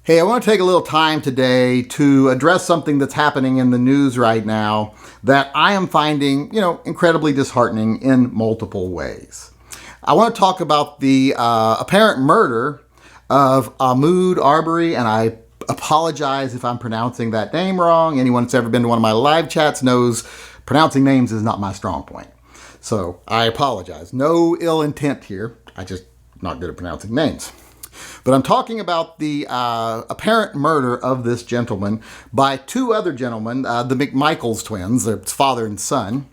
Hey, I want to take a little time today to address something that's happening in the news right now that I am finding, incredibly disheartening in multiple ways. I want to talk about the apparent murder of Ahmaud Arbery, and I apologize if I'm pronouncing that name wrong. Anyone that's ever been to one of my live chats knows pronouncing names is not my strong point. So I apologize. No ill intent here. I just not good at pronouncing names. But I'm talking about the apparent murder of this gentleman by two other gentlemen, the McMichaels twins, their father and son.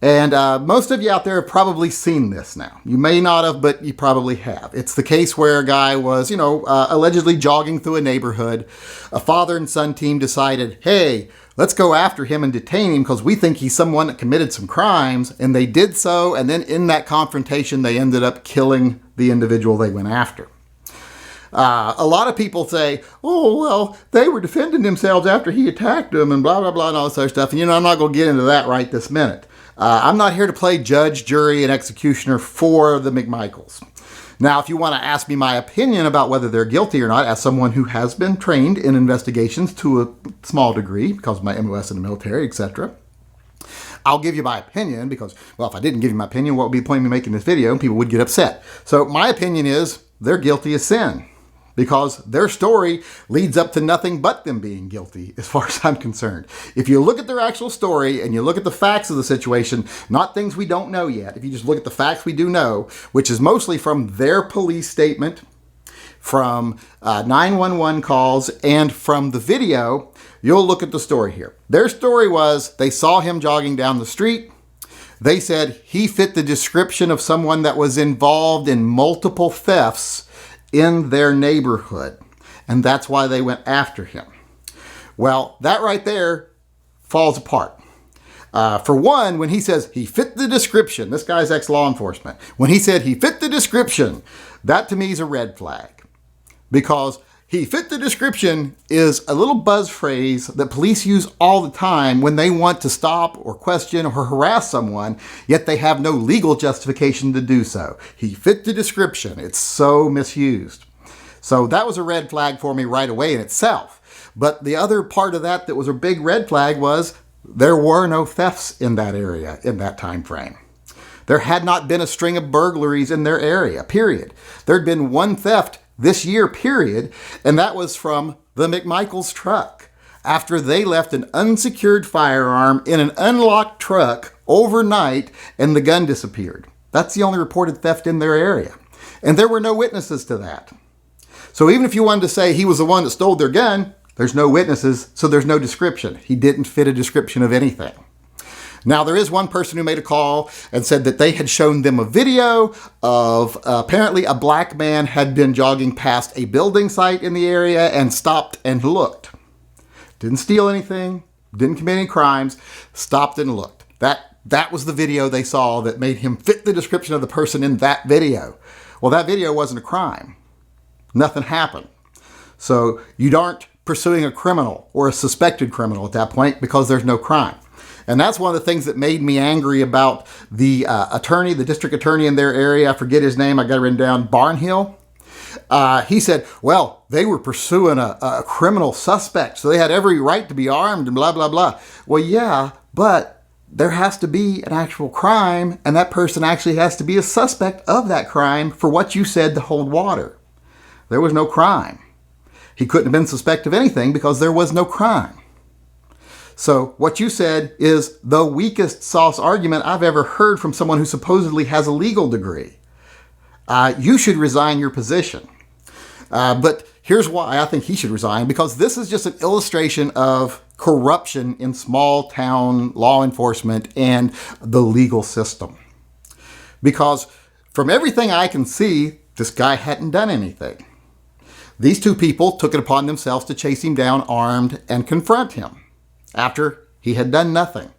And most of you out there have probably seen this now. You may not have, but you probably have. It's the case where a guy was, allegedly jogging through a neighborhood. A father and son team decided, hey, let's go after him and detain him because we think he's someone that committed some crimes. And they did so. And then in that confrontation, they ended up killing the individual they went after. A lot of people say, oh, well, they were defending themselves after he attacked them and blah, blah, blah, and all this other stuff. And, I'm not going to get into that right this minute. I'm not here to play judge, jury, and executioner for the McMichaels. Now, if you want to ask me my opinion about whether they're guilty or not, as someone who has been trained in investigations to a small degree because of my MOS in the military, etc., I'll give you my opinion because, well, if I didn't give you my opinion, what would be the point of me making this video? And people would get upset. So my opinion is they're guilty of sin, because their story leads up to nothing but them being guilty, as far as I'm concerned. If you look at their actual story and you look at the facts of the situation, not things we don't know yet, if you just look at the facts we do know, which is mostly from their police statement, from 911 calls, and from the video, you'll look at the story here. Their story was they saw him jogging down the street. They said he fit the description of someone that was involved in multiple thefts in their neighborhood, and that's why they went after him. Well, that right there falls apart. For one, when he says he fit the description, this guy's ex-law enforcement, when he said he fit the description, that to me is a red flag, because he fit the description is a little buzz phrase that police use all the time when they want to stop or question or harass someone, yet they have no legal justification to do so. He fit the description. It's so misused. So that was a red flag for me right away in itself. But the other part of that was a big red flag was there were no thefts in that area in that time frame. There had not been a string of burglaries in their area, period. There'd been one theft this year, period, and that was from the McMichaels truck after they left an unsecured firearm in an unlocked truck overnight and the gun disappeared. That's the only reported theft in their area. And there were no witnesses to that. So even if you wanted to say he was the one that stole their gun, there's no witnesses, so there's no description. He didn't fit a description of anything. Now, there is one person who made a call and said that they had shown them a video of apparently a black man had been jogging past a building site in the area and stopped and looked. Didn't steal anything, didn't commit any crimes, stopped and looked. That was the video they saw that made him fit the description of the person in that video. Well, that video wasn't a crime. Nothing happened. So you aren't pursuing a criminal or a suspected criminal at that point because there's no crime. And that's one of the things that made me angry about the attorney, the district attorney in their area. I forget his name. I got it written down. Barnhill. He said, well, they were pursuing a criminal suspect, so they had every right to be armed and blah, blah, blah. Well, yeah, but there has to be an actual crime, and that person actually has to be a suspect of that crime for what you said to hold water. There was no crime. He couldn't have been suspect of anything because there was no crime. So what you said is the weakest sauce argument I've ever heard from someone who supposedly has a legal degree. You should resign your position. But here's why I think he should resign, because this is just an illustration of corruption in small town law enforcement and the legal system. Because from everything I can see, this guy hadn't done anything. These two people took it upon themselves to chase him down armed and confront him after he had done nothing.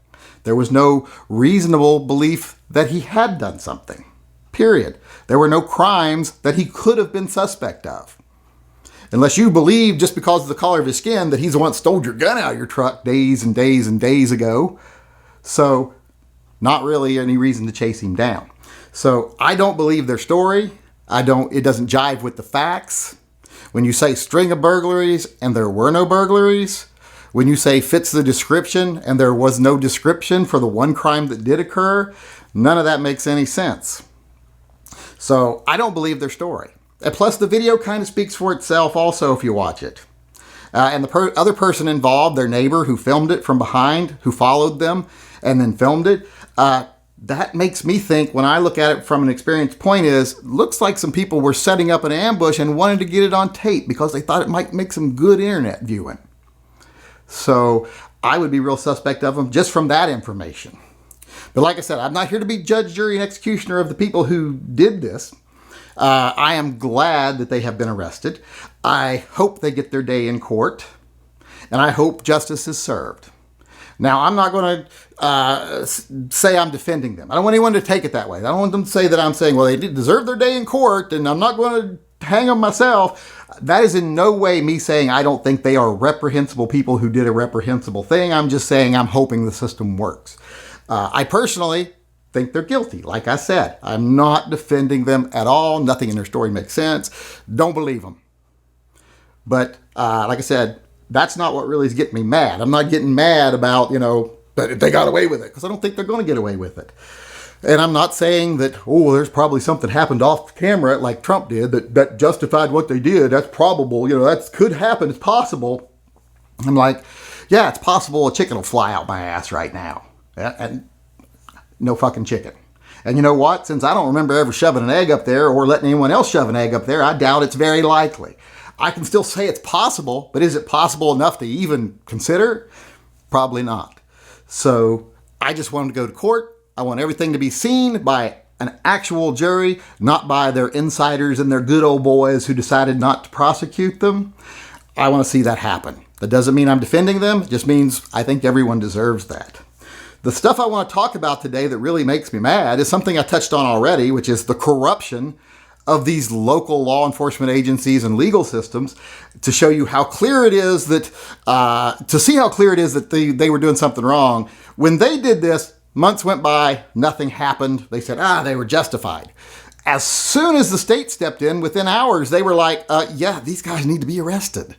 There was no reasonable belief that he had done something, period. There were no crimes that he could have been suspect of. Unless you believe just because of the color of his skin that he's the one that stole your gun out of your truck days and days and days ago. So not really any reason to chase him down. So I don't believe their story. It doesn't jive with the facts. When you say string of burglaries and there were no burglaries, when you say fits the description and there was no description for the one crime that did occur, none of that makes any sense. So I don't believe their story. And plus, the video kind of speaks for itself also if you watch it. And the other person involved, their neighbor who filmed it from behind, who followed them and then filmed it, that makes me think, when I look at it from an experienced point, looks like some people were setting up an ambush and wanted to get it on tape because they thought it might make some good internet viewing. So I would be real suspect of them just from that information. But like I said, I'm not here to be judge, jury, and executioner of the people who did this. I am glad that they have been arrested. I hope they get their day in court, and I hope justice is served. Now, I'm not going to say I'm defending them. I don't want anyone to take it that way. I don't want them to say that I'm saying, well, they did deserve their day in court, and I'm not going to hang them myself. That is in no way me saying I don't think they are reprehensible people who did a reprehensible thing. I'm just saying I'm hoping the system works. I personally think they're guilty. Like I said, I'm not defending them at all. Nothing in their story makes sense. Don't believe them. But like I said, that's not what really is getting me mad. I'm not getting mad about, that they got away with it, because I don't think they're going to get away with it. And I'm not saying that, there's probably something happened off camera like Trump did that justified what they did. That's probable. That could happen. It's possible. I'm like, yeah, it's possible a chicken will fly out my ass right now. And no fucking chicken. And you know what? Since I don't remember ever shoving an egg up there or letting anyone else shove an egg up there, I doubt it's very likely. I can still say it's possible, but is it possible enough to even consider? Probably not. So I just want them to go to court. I want everything to be seen by an actual jury, not by their insiders and their good old boys who decided not to prosecute them. I want to see that happen. That doesn't mean I'm defending them. It just means I think everyone deserves that. The stuff I want to talk about today that really makes me mad is something I touched on already, which is the corruption of these local law enforcement agencies and legal systems, to show you how clear it is that, they were doing something wrong. When they did this, months went by, nothing happened. They said, they were justified. As soon as the state stepped in, within hours, they were like, these guys need to be arrested.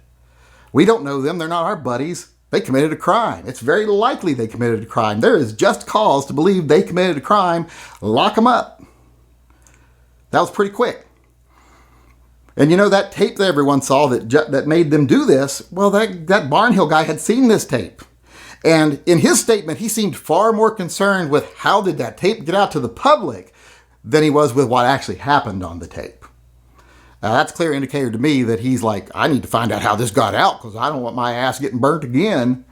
We don't know them. They're not our buddies. They committed a crime. It's very likely they committed a crime. There is just cause to believe they committed a crime. Lock them up. That was pretty quick. And that tape that everyone saw that made them do this, well, that Barnhill guy had seen this tape. And in his statement, he seemed far more concerned with how did that tape get out to the public than he was with what actually happened on the tape. That's a clear indicator to me that he's like, I need to find out how this got out because I don't want my ass getting burnt again.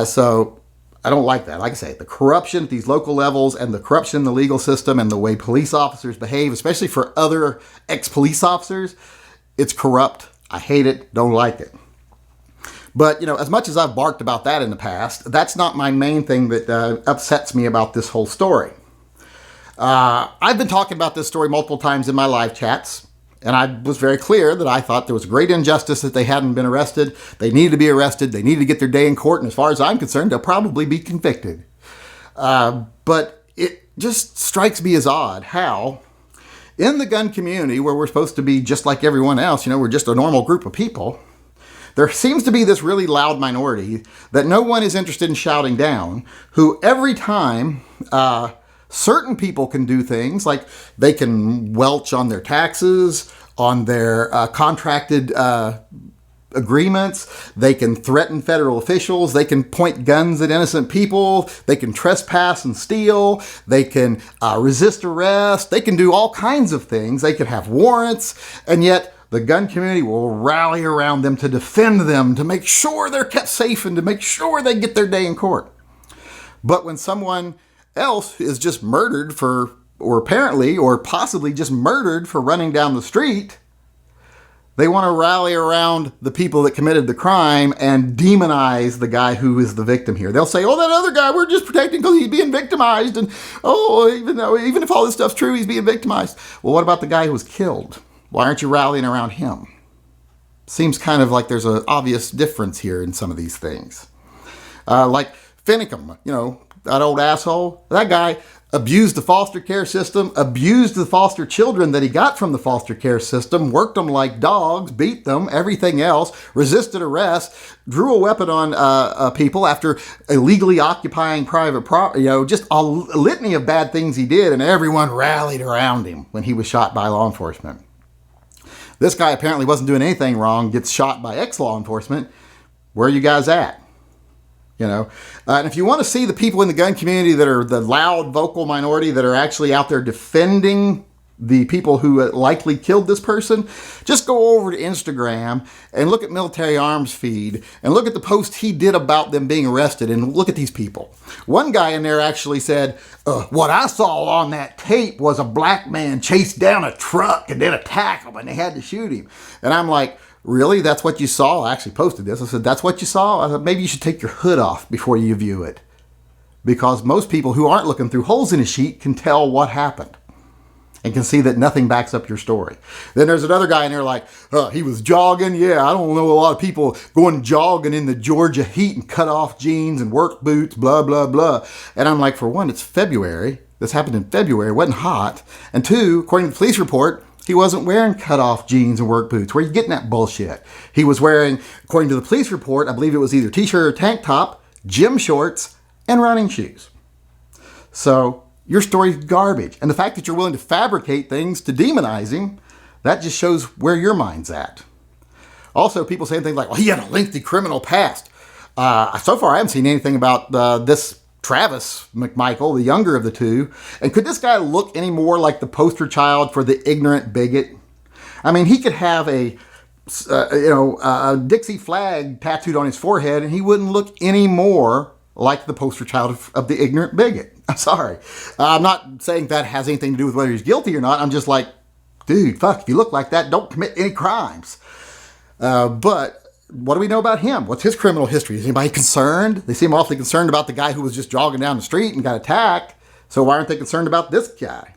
So I don't like that. Like I say, the corruption at these local levels and the corruption in the legal system and the way police officers behave, especially for other ex-police officers, it's corrupt. I hate it. Don't like it. But, as much as I've barked about that in the past, that's not my main thing that upsets me about this whole story. I've been talking about this story multiple times in my live chats, and I was very clear that I thought there was great injustice that they hadn't been arrested. They needed to be arrested. They needed to get their day in court, and as far as I'm concerned, they'll probably be convicted. But it just strikes me as odd how, in the gun community, where we're supposed to be just like everyone else, we're just a normal group of people, there seems to be this really loud minority that no one is interested in shouting down, who every time certain people can do things like they can welch on their taxes, on their contracted agreements, they can threaten federal officials, they can point guns at innocent people, they can trespass and steal, they can resist arrest, they can do all kinds of things, they can have warrants, and yet the gun community will rally around them to defend them, to make sure they're kept safe and to make sure they get their day in court. But when someone else is just murdered or possibly just murdered for running down the street, they want to rally around the people that committed the crime and demonize the guy who is the victim here. They'll say, that other guy, we're just protecting because he's being victimized. And, even if all this stuff's true, he's being victimized. Well, what about the guy who was killed? Why aren't you rallying around him? Seems kind of like there's an obvious difference here in some of these things. Like Finicum, that old asshole, that guy abused the foster care system, abused the foster children that he got from the foster care system, worked them like dogs, beat them, everything else, resisted arrest, drew a weapon on people after illegally occupying private property, just a litany of bad things he did, and everyone rallied around him when he was shot by law enforcement. This guy apparently wasn't doing anything wrong, gets shot by ex-law enforcement. Where are you guys at? And if you want to see the people in the gun community that are the loud vocal minority that are actually out there defending the people who likely killed this person, just go over to Instagram and look at Military Arms Feed and look at the post he did about them being arrested and look at these people. One guy in there actually said, what I saw on that tape was a black man chase down a truck and then attack him and they had to shoot him. And I'm like, really? That's what you saw? I actually posted this. I said, that's what you saw? I thought, maybe you should take your hood off before you view it. Because most people who aren't looking through holes in a sheet can tell what happened and can see that nothing backs up your story. Then there's another guy in there like, he was jogging. Yeah, I don't know a lot of people going jogging in the Georgia heat and cut off jeans and work boots, blah, blah, blah. And I'm like, for one, it's February. This happened in February. It wasn't hot. And two, according to the police report, he wasn't wearing cut-off jeans and work boots. Where are you getting that bullshit? He was wearing, according to the police report, I believe it was either t-shirt or tank top, gym shorts, and running shoes. So your story's garbage. And the fact that you're willing to fabricate things to demonize him, that just shows where your mind's at. Also, people saying things like, well, he had a lengthy criminal past. So far, I haven't seen anything about this Travis McMichael, the younger of the two. And could this guy look any more like the poster child for the ignorant bigot? I mean, he could have a Dixie flag tattooed on his forehead and he wouldn't look any more like the poster child of the ignorant bigot. I'm sorry. I'm not saying that has anything to do with whether he's guilty or not. I'm just like, dude, fuck, if you look like that, don't commit any crimes. But what do we know about him? What's his criminal history? Is anybody concerned? They seem awfully concerned about the guy who was just jogging down the street and got attacked. So why aren't they concerned about this guy?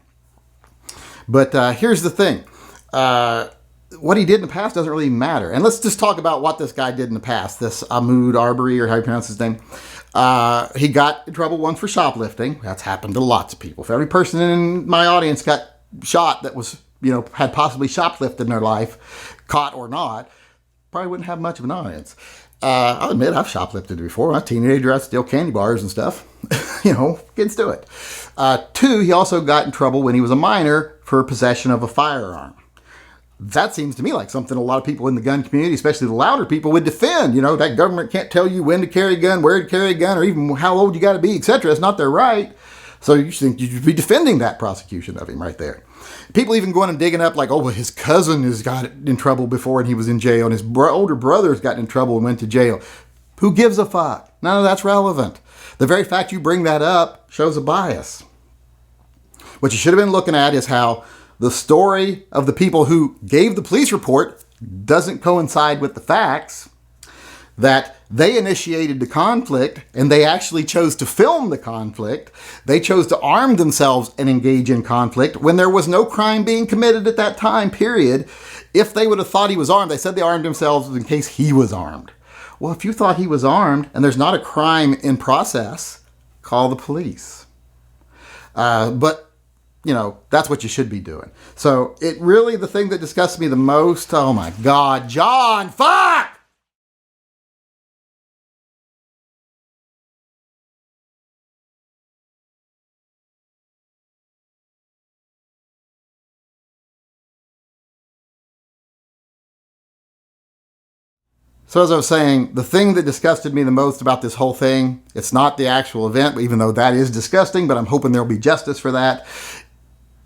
But here's the thing. What he did in the past doesn't really matter. And let's just talk about what this guy did in the past. This Ahmaud Arbery, or how you pronounce his name. He got in trouble once for shoplifting. That's happened to lots of people. If every person in my audience got shot that was, had possibly shoplifted in their life, caught or not, probably wouldn't have much of an audience. I'll admit I've shoplifted before. When I was a teenager, I'd steal candy bars and stuff. Kids do it. Two, he also got in trouble when he was a minor for possession of a firearm. That seems to me like something a lot of people in the gun community, especially the louder people, would defend. That government can't tell you when to carry a gun, where to carry a gun, or even how old you got to be, etc. It's not their right. So you think you'd be defending that prosecution of him right there. People even going and digging up like, his cousin has got in trouble before and he was in jail, and his older brother's gotten in trouble and went to jail. Who gives a fuck? None of that's relevant. The very fact you bring that up shows a bias. What you should have been looking at is how the story of the people who gave the police report doesn't coincide with the facts, that they initiated the conflict and they actually chose to film the conflict. They chose to arm themselves and engage in conflict when there was no crime being committed at that time, period. If they would have thought he was armed, they said they armed themselves in case he was armed. Well, if you thought he was armed and there's not a crime in process, call the police. But that's what you should be doing. So the thing that disgusts me the most, oh my God, John, fuck! So as I was saying, the thing that disgusted me the most about this whole thing, it's not the actual event, even though that is disgusting, but I'm hoping there'll be justice for that.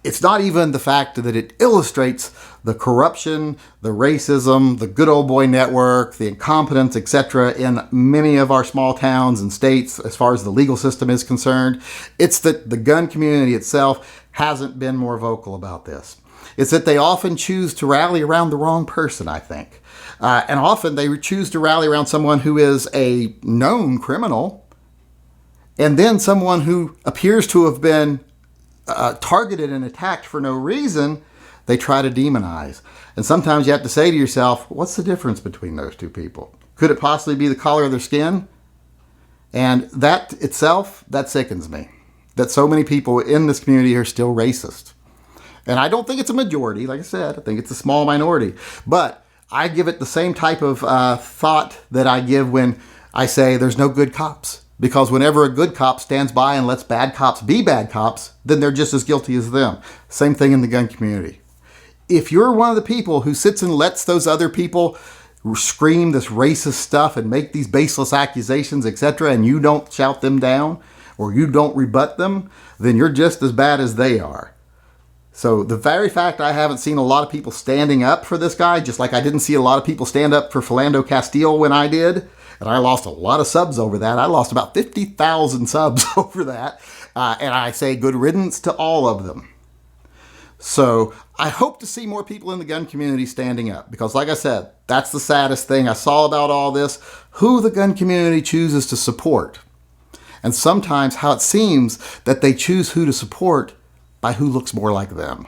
It's not even the fact that it illustrates the corruption, the racism, the good old boy network, the incompetence, etc. in many of our small towns and states as far as the legal system is concerned. It's that the gun community itself hasn't been more vocal about this. It's that they often choose to rally around the wrong person, I think. And often they choose to rally around someone who is a known criminal, and then someone who appears to have been targeted and attacked for no reason, they try to demonize. And sometimes you have to say to yourself, what's the difference between those two people? Could it possibly be the color of their skin? And that itself, that sickens me. That so many people in this community are still racist. And I don't think it's a majority, like I said. I think it's a small minority. But I give it the same type of thought that I give when I say there's no good cops. Because whenever a good cop stands by and lets bad cops be bad cops, then they're just as guilty as them. Same thing in the gun community. If you're one of the people who sits and lets those other people scream this racist stuff and make these baseless accusations, etc., and you don't shout them down or you don't rebut them, then you're just as bad as they are. So the very fact I haven't seen a lot of people standing up for this guy, just like I didn't see a lot of people stand up for Philando Castile when I did, and I lost a lot of subs over that. I lost about 50,000 subs over that, and I say good riddance to all of them. So I hope to see more people in the gun community standing up because, like I said, that's the saddest thing I saw about all this, who the gun community chooses to support. And sometimes how it seems that they choose who to support by who looks more like them.